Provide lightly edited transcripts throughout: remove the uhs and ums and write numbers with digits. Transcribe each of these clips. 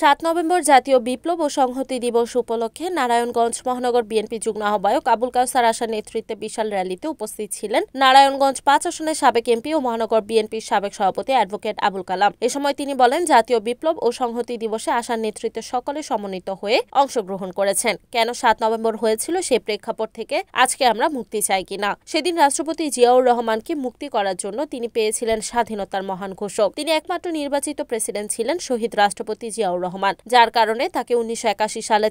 7 November জাতীয় বিপ্লব ও সংহতি দিবস উপলক্ষে নারায়ণগঞ্জ মহানগর বিএনপি যুগ্ম আহ্বায়ক আবুল কাউসার আশার নেতৃত্বে বিশাল র্যালিতে উপস্থিত ছিলেন নারায়ণগঞ্জ 5 আসনের সাবেক এমপি ও মহানগর বিএনপির সাবেক সভাপতি অ্যাডভোকেট আবুল কালাম। এ সময় তিনি বলেন, জাতীয় বিপ্লব ও সংহতি দিবসে আশার নেতৃত্বে সকলে সমন্বিত হয়ে অংশগ্রহণ করেছেন। কেন 7 নভেম্বর হয়েছিল সেই প্রেক্ষাপট থেকে আজকে আমরা মুক্তি চাই কিনা। সেদিন রাষ্ট্রপতি জিয়াউর রহমানকে মুক্তি করার জন্য তিনি পেয়েছিলেন স্বাধীনতার মহান ঘোষক। তিনি একমাত্র নির্বাচিত প্রেসিডেন্ট ছিলেন শহীদ রাষ্ট্রপতি জিয়াউর রহমান, যার কারণে তাকে 1981 সালে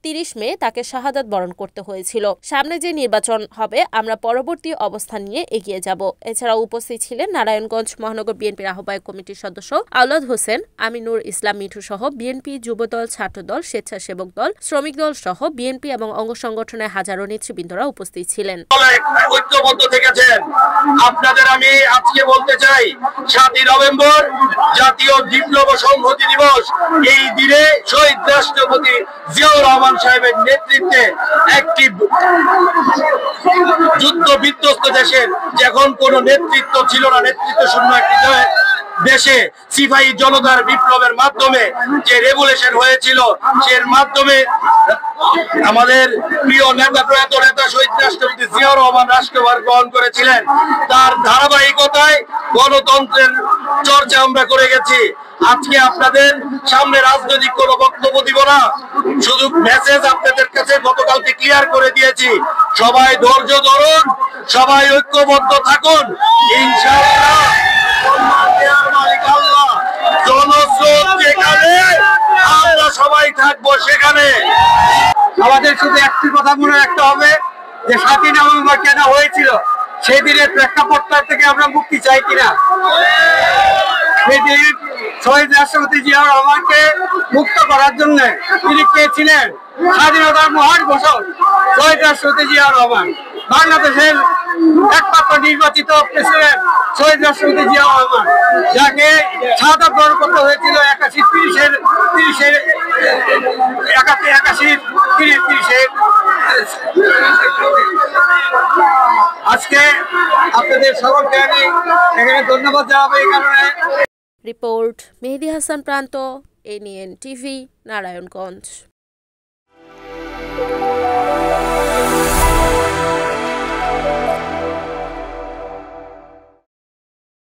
30 মে তাকে শাহাদাত বরণ করতে হয়েছিল। সামনে যে নির্বাচন হবে আমরা পরবর্তী অবস্থান নিয়ে এগিয়ে যাব। এছাড়াও উপস্থিত ছিলেন নারায়ণগঞ্জ মহানগর বিএনপির আহ্বায়ক কমিটির সদস্য আওলাদ হোসেন, আমিনুর ইসলাম মিঠু সহ বিএনপি যুবদল, ছাত্রদল, স্বেচ্ছাসেবক দল, শ্রমিক দল সহ বিএনপি এবং অঙ্গ সংগঠনের হাজারো নেতৃবৃন্দরা উপস্থিত ছিলেন। ঐক্যবদ্ধ থেকেছেন। আপনাদের আমি আজকে বলতে চাই, 7 নভেম্বর জাতীয় বিপ্লব ও সংহতি দিবস। এই দিনে শহীদ রাষ্ট্রপতি জিয়াউর রহমান সাহেবের নেতৃত্বে একটি যুদ্ধ বিধ্বস্ত দেশের, যখন কোন নেতৃত্ব ছিল না, নেতৃত্ব শূন্য একটি দেশে সিপাহী জনতার বিপ্লবের মাধ্যমে যে রেভলিউশন হয়েছিল, এর মাধ্যমে আমাদের প্রিয় নেতা, প্রয়াত নেতা শহীদ রাষ্ট্রপতি জিয়াউর রহমান রাষ্ট্রভার গ্রহণ করেছিলেন। তার ধারাবাহিকতায় গণতন্ত্রের চর্চা আমরা করে গেছি। আজকে আপনাদের সামনে রাজনৈতিক কোনো বক্তব্য দিব না, শুধু মেসেজ আপনাদের কাছে গতকালকে ক্লিয়ার করে দিয়েছি। সবাই ধৈর্য ধরুন, সবাই ঐক্যবদ্ধ থাকুন, ইনশাআল্লাহ জনস্রোত যেখানে আমরা সবাই থাকবো সেখানে। আমাদের শুধু একটি কথা মনে রাখতে হবে যে 7 নভেম্বর কেন হয়েছিল, সেদিনের প্রেক্ষাপটটা থেকে আমরা মুক্তি চাই কিনা। সেদিন শহীদ রাষ্ট্রপতি জিয়াউর রহমানকে মুক্ত করার জন্য তিনি কে ছিলেন? স্বাধীনতার মহান ঘোষক শহীদ রাষ্ট্রপতি জিয়াউর রহমান। বাংলাদেশের একমাত্র নির্বাচিত প্রেসিডেন্ট শহীদ রাষ্ট্রপতি জিয়াউর রহমান, যাকে শাহাদাত বরণ করতে হয়েছিল 81 আজকে আপনাদের সকলকে আমি এখানে ধন্যবাদ জানাবো এই কারণে। রিপোর্ট মেহেদী হাসান প্রান্ত, এনএন টিভি, নারায়ণগঞ্জ।